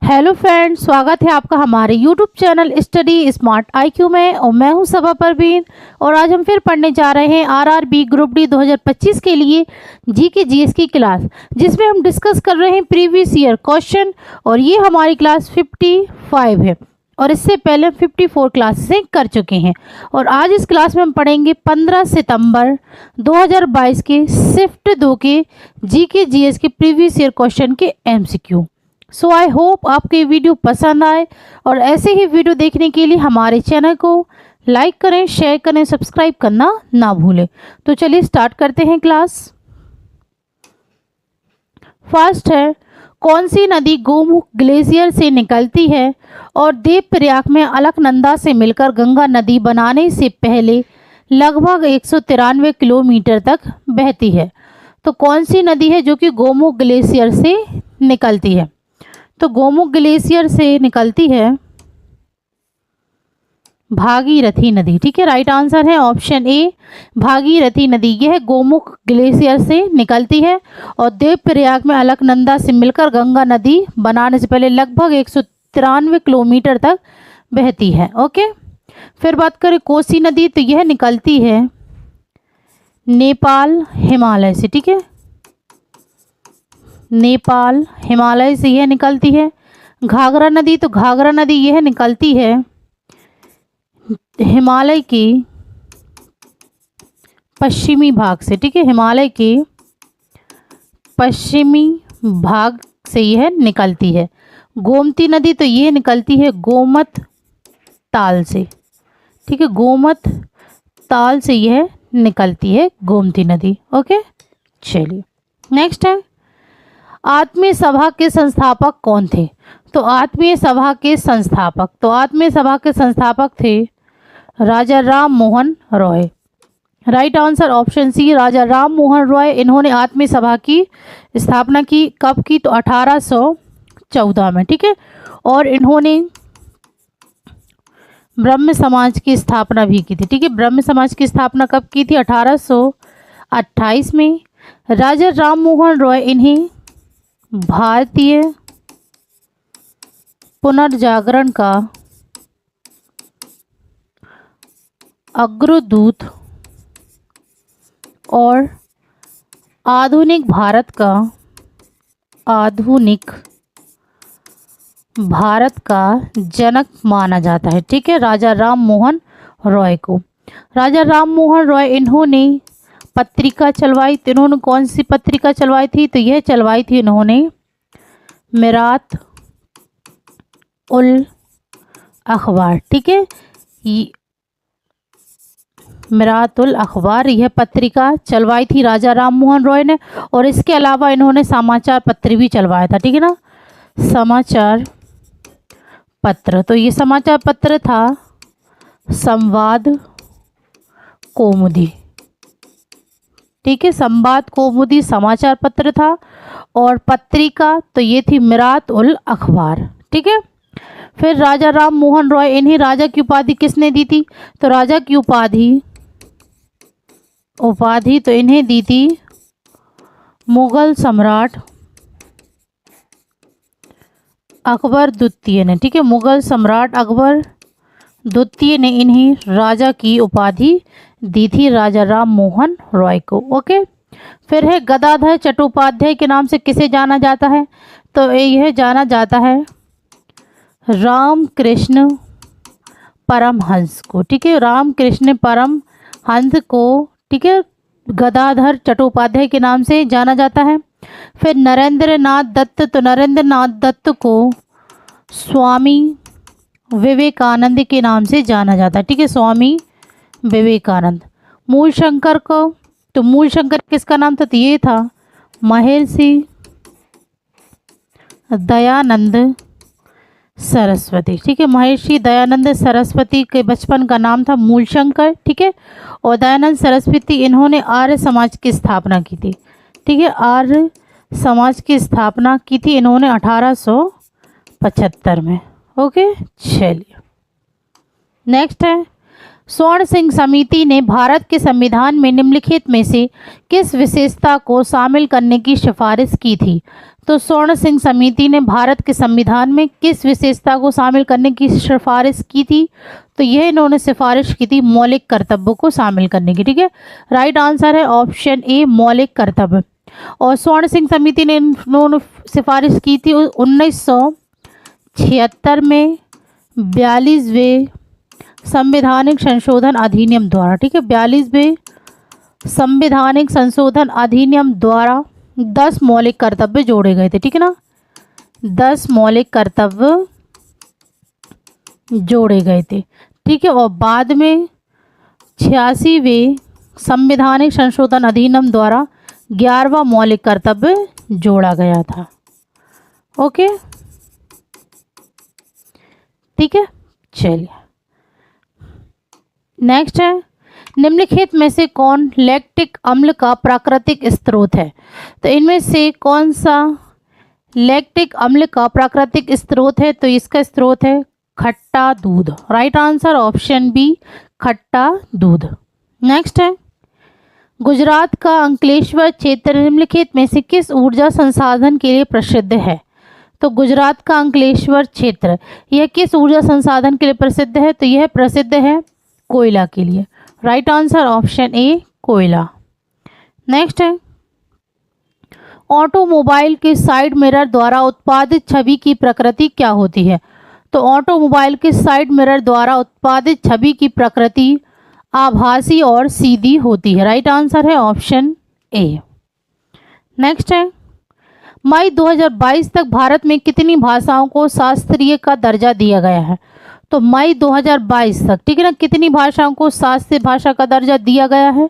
Hello friends, स्वागत है आपका हमारे YouTube channel study smart IQ में। और मैं हूं सबा परवीन और आज हम फिर पढ़ने जा रहे हैं आरआरबी ग्रुप डी 2025 के लिए जी के जीएस की क्लास, जिसमें हम डिस्कस कर रहे हैं प्रीवियस ईयर क्वेश्चन। और ये हमारी क्लास 55 है और इससे पहले हम 54 क्लासेस कर चुके हैं। और आज इस क्लास में हम पढ़ेंगे 15 सितंबर 2022 के शिफ्ट 2 के जी के जीएस के प्रीवियस ईयर क्वेश्चन के एमसीक्यू। सो आई होप आपको ये वीडियो पसंद आए और ऐसे ही वीडियो देखने के लिए हमारे चैनल को लाइक करें, शेयर करें, सब्सक्राइब करना ना भूलें। तो चलिए स्टार्ट करते हैं क्लास। फर्स्ट है, कौन सी नदी गोमुख ग्लेशियर से निकलती है और देवप्रयाग में अलकनंदा से मिलकर गंगा नदी बनाने से पहले लगभग 193 किलोमीटर तक बहती है। तो कौन सी नदी है जो कि गोमुख ग्लेशियर से निकलती है? तो गोमुख ग्लेशियर से निकलती है भागीरथी नदी। ठीक है, राइट आंसर है ऑप्शन ए, भागीरथी नदी। यह गोमुख ग्लेशियर से निकलती है और देवप्रयाग में अलकनंदा से मिलकर गंगा नदी बनाने से पहले लगभग 193 किलोमीटर तक बहती है। ओके, फिर बात करें कोसी नदी, तो यह निकलती है नेपाल हिमालय से। ठीक है, नेपाल हिमालय से यह निकलती है। घाघरा नदी, तो घाघरा नदी यह निकलती है हिमालय के पश्चिमी भाग से। ठीक है, हिमालय के पश्चिमी भाग से यह निकलती है। गोमती नदी, तो यह निकलती है गोमत ताल से। ठीक है, गोमत ताल से यह निकलती है गोमती नदी। ओके, चलिए नेक्स्ट है, आत्मीय सभा के संस्थापक कौन थे? तो आत्मीय सभा के संस्थापक थे Raja Ram Mohan Roy. Right answer option C, Raja Ram Mohan Roy. इन्होंने आत्मीय सभा की स्थापना की कब की? तो 1814 में। ठीक है, और इन्होंने ब्रह्म समाज की स्थापना भी की थी। ठीक है, ब्रह्म समाज की स्थापना कब की थी? 1828 में। राजा राम मोहन रॉय इन्हें भारतीय पुनर्जागरण का अग्रदूत और आधुनिक भारत का जनक माना जाता है। ठीक है, राजा राम मोहन रॉय को। राजा राम मोहन रॉय इन्होंने पत्रिका चलवाई। तो इन्होंने कौन सी पत्रिका चलवाई थी? तो यह चलवाई थी इन्होंने मिरात उल अखबार। ठीक है, मिरात उल अखबार यह पत्रिका चलवाई थी राजा राम मोहन रॉय ने। और इसके अलावा इन्होंने समाचार पत्र भी चलवाया था। ठीक है ना, समाचार पत्र। तो ये समाचार पत्र था संवाद कौमुदी। ठीक है, संवाद कौमुदी समाचार पत्र था। और पत्रिका तो ये थी मिरात उल अखबार। ठीक है, फिर राजा राम मोहन रॉय, इन्हें राजा की उपाधि किसने दी थी? तो राजा की उपाधि तो इन्हें दी थी मुगल सम्राट अकबर द्वितीय ने। ठीक है, मुगल सम्राट अकबर द्वितीय ने इन्हें राजा की उपाधि दी थी राजा राम मोहन रॉय को। ओके, फिर है गदाधर चट्टोपाध्याय के नाम से किसे जाना जाता है? तो यह जाना जाता है रामकृष्ण परमहंस को। ठीक है, रामकृष्ण परमहंस को। ठीक है, गदाधर चट्टोपाध्याय के नाम से जाना जाता है। फिर नरेंद्र नाथ दत्त, तो नरेंद्र नाथ दत्त को स्वामी विवेकानंद के नाम से जाना जाता है। ठीक है, स्वामी विवेकानंद। मूलशंकर को, तो मूलशंकर किसका नाम था? तो ये था महर्षि दयानंद सरस्वती। ठीक है, महर्षि दयानंद सरस्वती के बचपन का नाम था मूलशंकर। ठीक है, और दयानंद सरस्वती इन्होंने आर्य समाज की स्थापना की थी। ठीक है, आर्य समाज की स्थापना की थी इन्होंने 1875 में। ओके, चलिए नेक्स्ट है, स्वर्ण सिंह समिति ने भारत के संविधान में निम्नलिखित में से किस विशेषता को शामिल करने की सिफारिश की थी? तो स्वर्ण सिंह समिति ने भारत के संविधान में किस विशेषता को शामिल करने की सिफारिश की थी? तो यह इन्होंने सिफारिश की थी मौलिक कर्तव्यों को शामिल करने की। ठीक है, राइट आंसर है ऑप्शन ए मौलिक कर्तव्य। और स्वर्ण सिंह समिति ने इन्होंने सिफारिश की थी 1976 में 42वें संवैधानिक संशोधन अधिनियम द्वारा। ठीक है, 42वें संवैधानिक संशोधन अधिनियम द्वारा 10 मौलिक कर्तव्य जोड़े गए थे। ठीक है ना, 10 मौलिक कर्तव्य जोड़े गए थे। ठीक है, और बाद में 86वें संवैधानिक संशोधन अधिनियम द्वारा 11वां मौलिक कर्तव्य जोड़ा गया था। ओके, ठीक है, चलिए नेक्स्ट है, निम्नलिखित में से कौन लैक्टिक अम्ल का प्राकृतिक स्रोत है? तो इनमें से कौन सा लैक्टिक अम्ल का प्राकृतिक स्रोत है? तो इसका स्रोत है खट्टा दूध। राइट आंसर ऑप्शन बी खट्टा दूध। नेक्स्ट है, गुजरात का अंकलेश्वर क्षेत्र निम्नलिखित में से किस ऊर्जा संसाधन के लिए प्रसिद्ध है? तो गुजरात का अंकलेश्वर क्षेत्र यह किस ऊर्जा संसाधन के लिए प्रसिद्ध है? तो यह प्रसिद्ध है कोयला के लिए। राइट आंसर ऑप्शन ए कोयला। नेक्स्ट है, ऑटोमोबाइल के साइड मिरर द्वारा उत्पादित छवि की प्रकृति क्या होती है? तो ऑटोमोबाइल के साइड मिरर द्वारा उत्पादित छवि की प्रकृति आभासी और सीधी होती है। राइट आंसर है ऑप्शन ए। नेक्स्ट है, मई 2022 तक भारत में कितनी भाषाओं को शास्त्रीय का दर्जा दिया गया है? तो मई 2022 तक, ठीक है ना, कितनी भाषाओं को शास्त्रीय भाषा का दर्जा दिया गया है?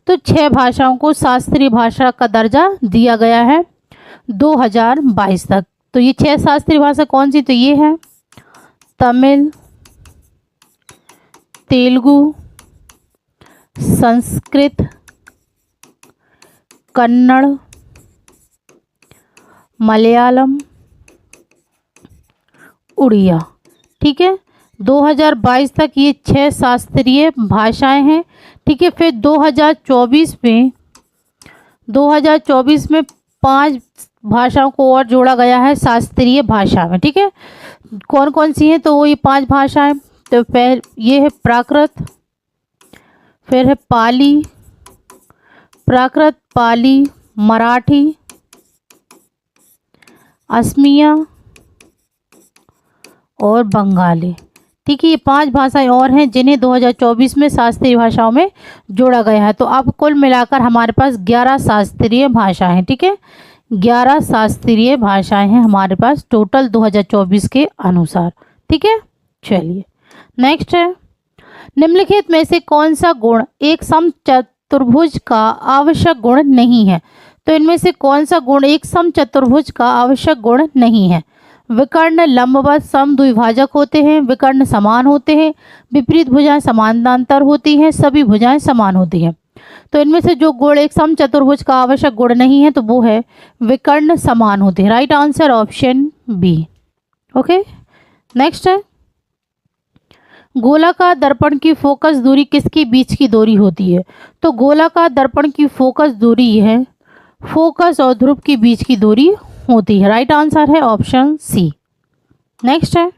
तो 6 भाषाओं को शास्त्रीय भाषा का दर्जा दिया गया है 2022 तक। तो ये 6 शास्त्रीय भाषा कौन सी? तो ये है तमिल, तेलुगु, संस्कृत, कन्नड़, मलयालम, उड़िया। ठीक है, 2022 तक ये 6 शास्त्रीय भाषाएं हैं। ठीक है, फिर 2024 में 5 भाषाओं को और जोड़ा गया है शास्त्रीय भाषा में। ठीक है, कौन कौन सी हैं? तो वो ये 5 भाषाएं, तो ये है प्राकृत, फिर है पाली, प्राकृत, पाली, मराठी, असमिया और बंगाली। ठीक है, ये 5 भाषाएं और हैं जिन्हें 2024 में शास्त्रीय भाषाओं में जोड़ा गया है। तो अब कुल मिलाकर हमारे पास 11 शास्त्रीय भाषाएं हैं। ठीक है, 11 शास्त्रीय भाषाएं हैं हमारे पास टोटल 2024 के अनुसार। ठीक है, चलिए नेक्स्ट है, निम्नलिखित में से कौन सा गुण एक समचतुर्भुज का आवश्यक गुण नहीं है? तो इनमें से कौन सा गुण एक समचतुर्भुज का आवश्यक गुण नहीं है? विकर्ण लंबवत समद्विभाजक होते हैं, विकर्ण समान होते हैं, विपरीत भुजाएं समानांतर होती हैं, सभी भुजाएं समान होती हैं। तो इनमें से जो गुण एक समचतुर्भुज का आवश्यक गुण नहीं है तो वो है विकर्ण समान होते हैं। Right answer option B. Okay, next है, गोलाकार दर्पण की फोकस दूरी किसके बीच की दूरी होती है? तो गोलाकार दर्पण की फोकस दूरी है फोकस और ध्रुव के बीच की दूरी होती है। राइट आंसर है ऑप्शन सी। नेक्स्ट है,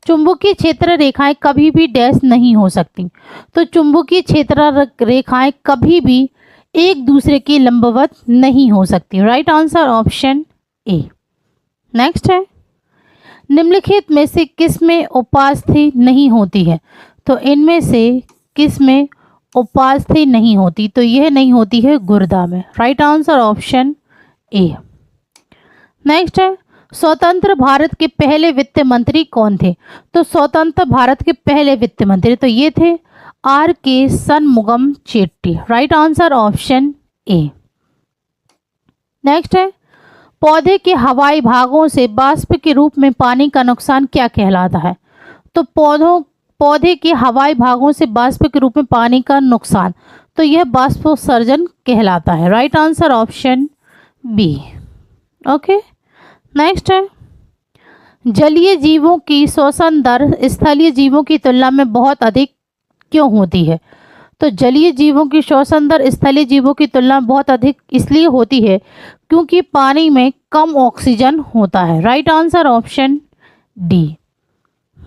चुंबकीय क्षेत्र रेखाएं कभी भी डैश नहीं हो सकती। तो चुंबकीय क्षेत्र रेखाएं कभी भी एक दूसरे के लंबवत नहीं हो सकती। Right answer option A. Next है, निम्नलिखित में से किस में उपास्थि नहीं होती है? तो इनमें से किस में उपास्थि नहीं होती? तो यह नहीं होती है गुर्दा में। Right answer option A. Next है, स्वतंत्र भारत के पहले वित्त मंत्री कौन थे? तो स्वतंत्र भारत के पहले वित्त मंत्री तो ये थे R.K. Shanmugam Chetty. Right answer option A. Next है, पौधे के हवाई भागों से वाष्प के रूप में पानी का नुकसान क्या कहलाता है? तो पौधे के हवाई भागों से वाष्प के रूप में पानी का नुकसान, तो यह वाष्पोत्सर्जन कहलाता है। Right answer option B. Okay, next है, जलीय जीवों की श्वसन दर स्थलीय जीवों की तुलना में बहुत अधिक क्यों होती है? तो जलीय जीवों की श्वसन दर स्थलीय जीवों की तुलना में बहुत अधिक इसलिए होती है क्योंकि पानी में कम ऑक्सीजन होता है। Right answer option D.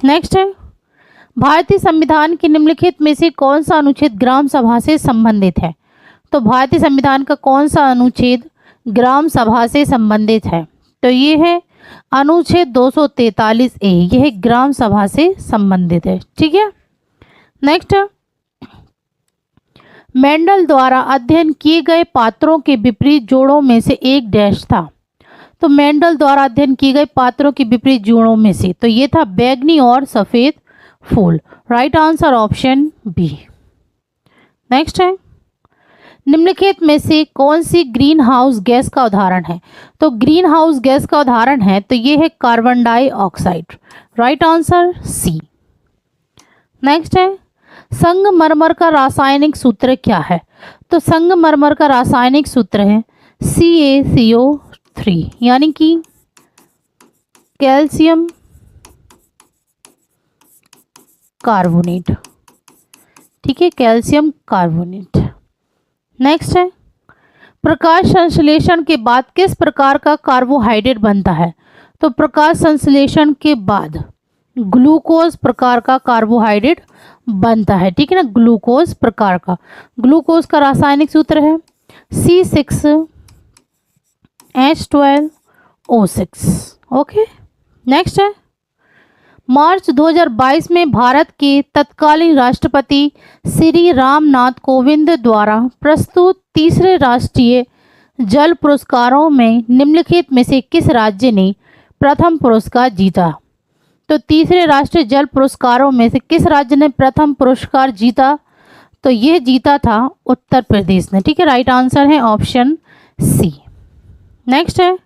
Next है, भारतीय संविधान के निम्नलिखित में से कौन सा अनुच्छेद ग्राम सभा से संबंधित है? तो भारतीय संविधान का कौन सा अनुच्छेद ग्राम सभा से संबंधित है? तो ये है अनुच्छेद 243A, यह ग्राम सभा से संबंधित है। ठीक है। नेक्स्ट, मेंडल द्वारा अध्ययन किए गए पात्रों के विपरीत जोड़ों में से एक डैश था। तो मेंडल द्वारा अध्ययन किए गए पात्रों के विपरीत जोड़ों में से, तो ये था बैंगनी और सफेद फूल। Right answer option B. Next है, निम्नलिखित में से कौन सी ग्रीन हाउस गैस का उदाहरण है? तो ग्रीन हाउस गैस का उदाहरण है तो ये है carbon dioxide. Right answer C. Next है, संगमरमर का रासायनिक सूत्र क्या है? तो संगमरमर का रासायनिक सूत्र है CaCO3, यानी कि कैल्शियम कार्बोनेट। ठीक है, कैल्शियम कार्बोनेट। नेक्स्ट है, प्रकाश संश्लेषण के बाद किस प्रकार का कार्बोहाइड्रेट बनता है? तो प्रकाश संश्लेषण के बाद ग्लूकोज प्रकार का कार्बोहाइड्रेट बनता है। ठीक है ना, ग्लूकोज प्रकार का। ग्लूकोज का रासायनिक सूत्र है C6H12O6। ओके। नेक्स्ट है, मार्च 2022 में भारत के तत्कालीन राष्ट्रपति श्री रामनाथ कोविंद द्वारा प्रस्तुत तीसरे राष्ट्रीय जल पुरस्कारों में निम्नलिखित में से किस राज्य ने प्रथम पुरस्कार जीता? तो तीसरे राष्ट्रीय जल पुरस्कारों में से किस राज्य ने प्रथम पुरस्कार जीता? तो यह जीता था उत्तर प्रदेश ने। ठीक है, राइट आंसर है ऑप्शन सी। नेक्स्ट है,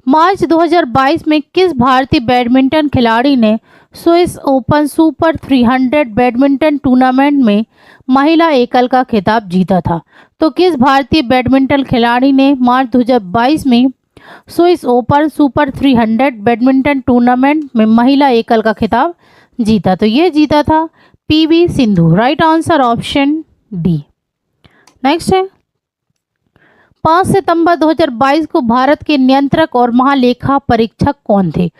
मार्च 2022 में किस भारतीय बैडमिंटन खिलाड़ी ने Swiss open super 300 badminton tournament में महिला एकल का खिताब जीता था? तो किस भारतीय बैडमिंटन खिलाड़ी ने मार्च 2022 में Swiss open super 300 badminton tournament में महिला एकल का खिताब जीता? तो यह जीता था PV Sindhu. Right answer option D. Next है, 5 सितंबर 2022 को भारत के नियंत्रक और महालेखा परीक्षक कौन थे?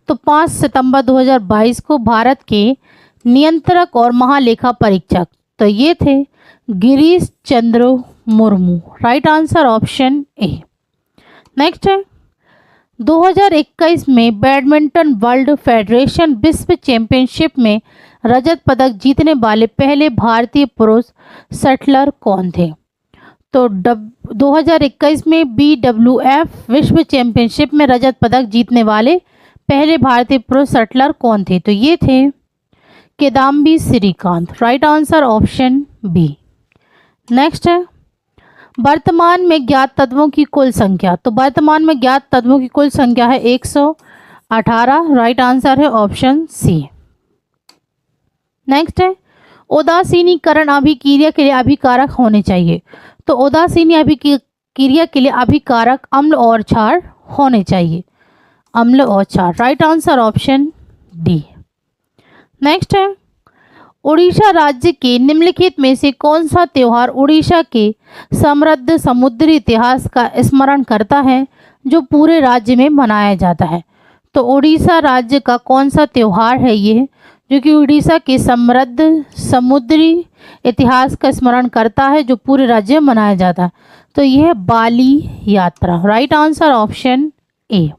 तो 5 सितंबर 2022 को भारत के नियंत्रक और महालेखा परीक्षक तो ये थे Girish Chandra Murmu. Right answer option A. Next है, 2021 में बैडमिंटन वर्ल्ड फेडरेशन विश्व चैंपियनशिप में रजत पदक जीतने वाले पहले भारतीय पुरुष शटलर कौन थे? तो 2021 में BWF विश्व चैंपियनशिप में रजत पदक जीतने वाले पहले भारतीय पुरुष शटलर कौन थे? तो ये थे Kidambi Srikanth. Right answer option B. Next है, वर्तमान में ज्ञात तत्वों की कुल संख्या। तो वर्तमान में ज्ञात तत्वों की कुल संख्या है 118। राइट आंसर है ऑप्शन सी। नेक्स्ट है, उदासीनीकरण अभिक्रिया के लिए अभिकारक होने चाहिए। तो उदासीनी अभिक्रिया के लिए अभिकारक अम्ल और क्षार होने चाहिए। अम्ल और क्षार। Right answer option D. Next है, उड़ीसा राज्य के निम्नलिखित में से कौन सा त्यौहार उड़ीसा के समृद्ध समुद्री इतिहास का स्मरण करता है जो पूरे राज्य में मनाया जाता है? तो उड़ीसा राज्य का कौन सा त्यौहार है ये जो कि उड़ीसा के समृद्ध समुद्री इतिहास का स्मरण करता है जो पूरे राज्य में मनाया जाता है? तो यह बाली यात्रा। Right answer option A.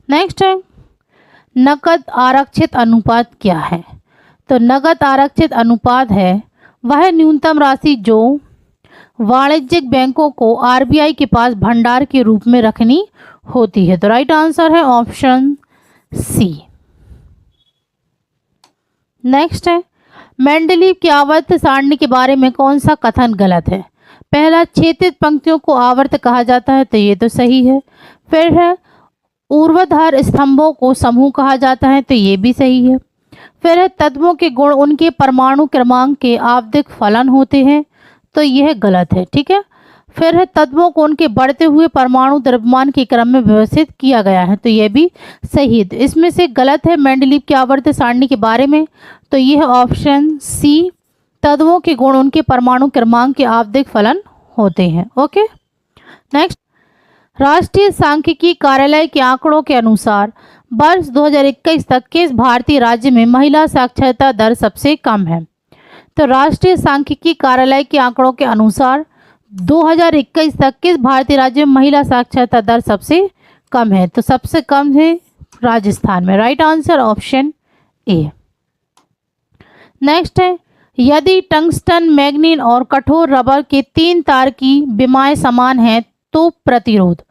Next है, नकद आरक्षित अनुपात क्या है? तो नकद आरक्षित अनुपात है वह न्यूनतम राशि जो वाणिज्यिक बैंकों को RBI के पास भंडार के रूप में रखनी होती है। तो राइट आंसर है ऑप्शन सी। नेक्स्ट है, मेंडलीव की आवर्त सारणी के बारे में कौन सा कथन गलत है? पहला, क्षैतिज पंक्तियों को आवर्त कहा जाता है, तो ये तो सही है। फिर है, ऊर्ध्वाधर स्तंभों को समूह कहा जाता है, तो ये भी सही है। फिर है, तत्वों के गुण उनके परमाणु क्रमांक के आवधिक फलन होते हैं, तो यह गलत है। ठीक है। फिर है, तत्वों को उनके बढ़ते हुए परमाणु द्रव्यमान के क्रम में व्यवस्थित किया गया है, तो यह भी सही है। इसमें से गलत है मेंडलीव की आवर्त सारणी के बारे में, तो यह ऑप्शन सी तत्वों के गुण उनके परमाणु क्रमांक के आवधिक फलन होते हैं। ओके, नेक्स्ट, राष्ट्रीय सांख्यिकी कार्यालय के आंकड़ों के अनुसार वर्ष 2021 तक किस भारतीय राज्य में महिला साक्षरता दर सबसे कम है? तो राष्ट्रीय सांख्यिकी कार्यालय के आंकड़ों के अनुसार 2021 तक किस भारतीय राज्य में महिला साक्षरता दर सबसे कम है? तो सबसे कम है राजस्थान में। Right answer option A. Next है, यदि टंगस्टन, मैग्नीन और कठोर रबर के 3 तार की विमाएं समान हैं तो प्रतिरोध।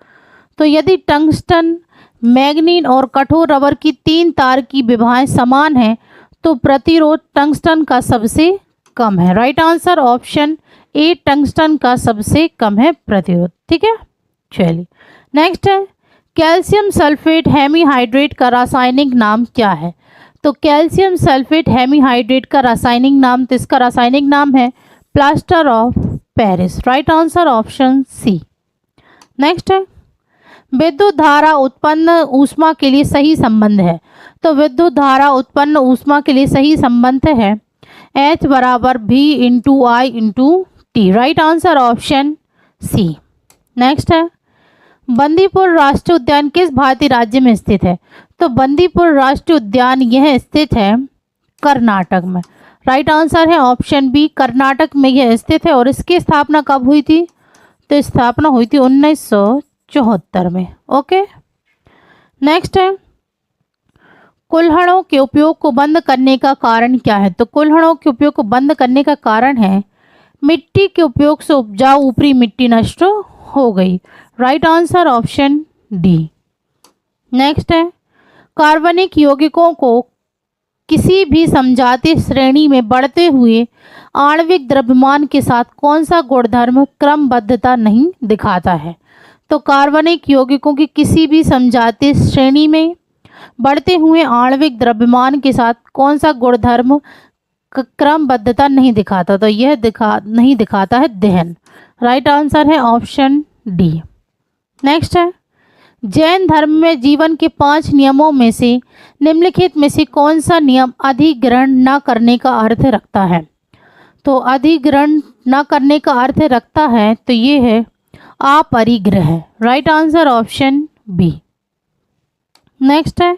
तो यदि टंगस्टन, मैग्नीन और कठोर रबर की 3 तार की विमाएं समान हैं तो प्रतिरोध टंगस्टन का सबसे कम है। राइट आंसर ऑप्शन ए, टंगस्टन का सबसे कम है प्रतिरोध। ठीक है, चलिए नेक्स्ट है, कैल्शियम सल्फेट हेमीहाइड्रेट का रासायनिक नाम क्या है? तो कैल्शियम सल्फेट हेमीहाइड्रेट का रासायनिक नाम, तो इसका रासायनिक नाम है plaster of Paris. Right answer option C. Next है, विद्युत धारा उत्पन्न ऊष्मा के लिए सही संबंध है। तो विद्युत धारा उत्पन्न ऊष्मा के लिए सही संबंध है H बराबर V into I into T। Right answer option C. Next है, बंदीपुर राष्ट्रीय उद्यान किस भारतीय राज्य में स्थित है? तो बंदीपुर राष्ट्रीय उद्यान यह स्थित है कर्नाटक में। राइट आंसर है ऑप्शन बी, कर्नाटक में यह स्थित है। और इसकी स्थापना कब हुई थी? तो स्थापना हुई थी 1974 में। ओके, नेक्स्ट है, कुल्हड़ों के उपयोग को बंद करने का कारण क्या है? तो कुल्हड़ों के उपयोग को बंद करने का कारण है मिट्टी के उपयोग से उपजाऊ ऊपरी मिट्टी नष्ट हो गई। Right answer option D. Next है, कार्बनिक यौगिकों को किसी भी समझाते श्रेणी में बढ़ते हुए आणविक द्रव्यमान के साथ कौन सा गुणधर्म क्रमबद्धता नहीं दिखाता है? तो कार्बनिक यौगिकों की किसी भी समझाते श्रेणी में बढ़ते हुए आणविक द्रव्यमान के साथ कौन सा गुणधर्म क्रमबद्धता नहीं दिखाता? तो यह नहीं दिखाता है दहन। राइट आंसर है ऑप्शन डी। नेक्स्ट है, जैन धर्म में जीवन के 5 नियमों में से निम्नलिखित में से कौन सा नियम अधिग्रहण न करने का अर्थ रखता है? तो अधिग्रहण न करने का अर्थ रखता है तो ये है अपरिग्रह। Right answer option B. Next है,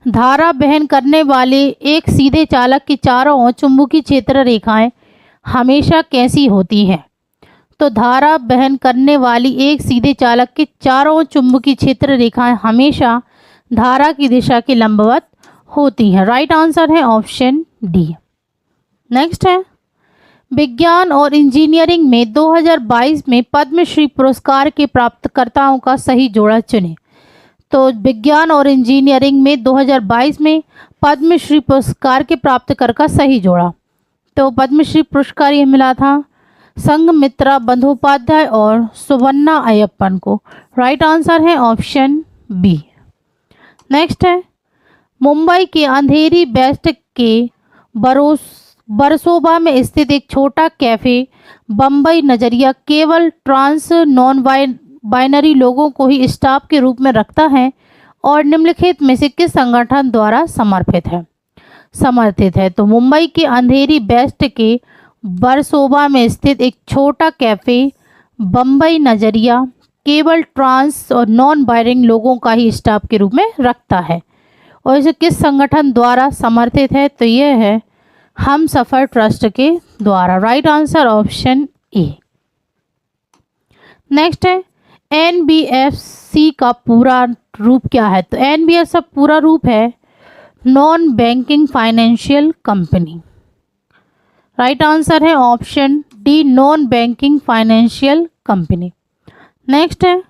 धारा वहन करने वाले एक सीधे चालक के चारों ओर चुंबकीय क्षेत्र रेखाएं हमेशा कैसी होती हैं? तो धारा वहन करने वाली एक सीधे चालक के चारों ओर चुंबकीय क्षेत्र रेखाएं हमेशा धारा की दिशा के लंबवत होती हैं। राइट आंसर है ऑप्शन डी। नेक्स्ट है, विज्ञान और इंजीनियरिंग में 2022 में पद्मश्री पुरस्कार के प्राप्तकर्ताओं का सही जोड़ा चुनें। तो विज्ञान और इंजीनियरिंग में 2022 में पद्मश्री पुरस्कार के प्राप्तकर्ता का सही जोड़ा, तो पद्मश्री पुरस्कार ये मिला था संघमित्रा बंदोपाध्याय और सुवर्णा अय्यप्पन को। राइट आंसर है ऑप्शन बी। नेक्स्ट है, मुंबई के अंधेरी वेस्ट के बरसोबा में स्थित एक छोटा कैफे बम्बई नजरिया केवल ट्रांस नॉन बाइनरी लोगों को ही स्टाफ के रूप में रखता है और निम्नलिखित में से किस संगठन द्वारा समर्थित है? तो मुंबई के अंधेरी वेस्ट के बरसोबा में स्थित एक छोटा कैफे बम्बई नजरिया केवल ट्रांस और नॉन बाइनरी लोगों का ही स्टाफ के रूप में रखता है और इसे किस संगठन द्वारा समर्थित है? तो यह है हम सफ़र ट्रस्ट के द्वारा। Right answer option A. Next है, NBFC का पूरा रूप क्या है? तो NBFC का पूरा रूप है non banking financial company. Right answer है option D, non banking financial company. Next है,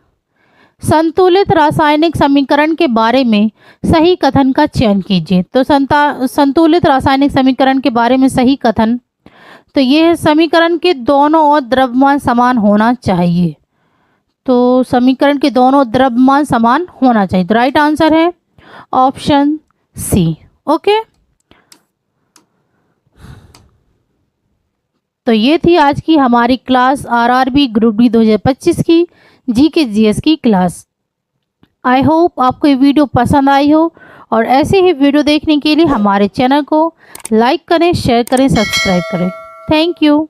संतुलित रासायनिक समीकरण के बारे में सही कथन का चयन कीजिए। तो संतुलित रासायनिक समीकरण के बारे में सही कथन, तो यह समीकरण के दोनों ओर द्रव्यमान समान होना चाहिए। तो समीकरण के दोनों द्रव्यमान समान होना चाहिए। तो राइट आंसर है ऑप्शन सी। ओके, तो ये थी आज की हमारी क्लास RRB ग्रुप डी 2025 की जीके जीएस की क्लास। आई होप आपको ये वीडियो पसंद आई हो और ऐसे ही वीडियो देखने के लिए हमारे चैनल को लाइक करें, शेयर करें, सब्सक्राइब करें। Thank you.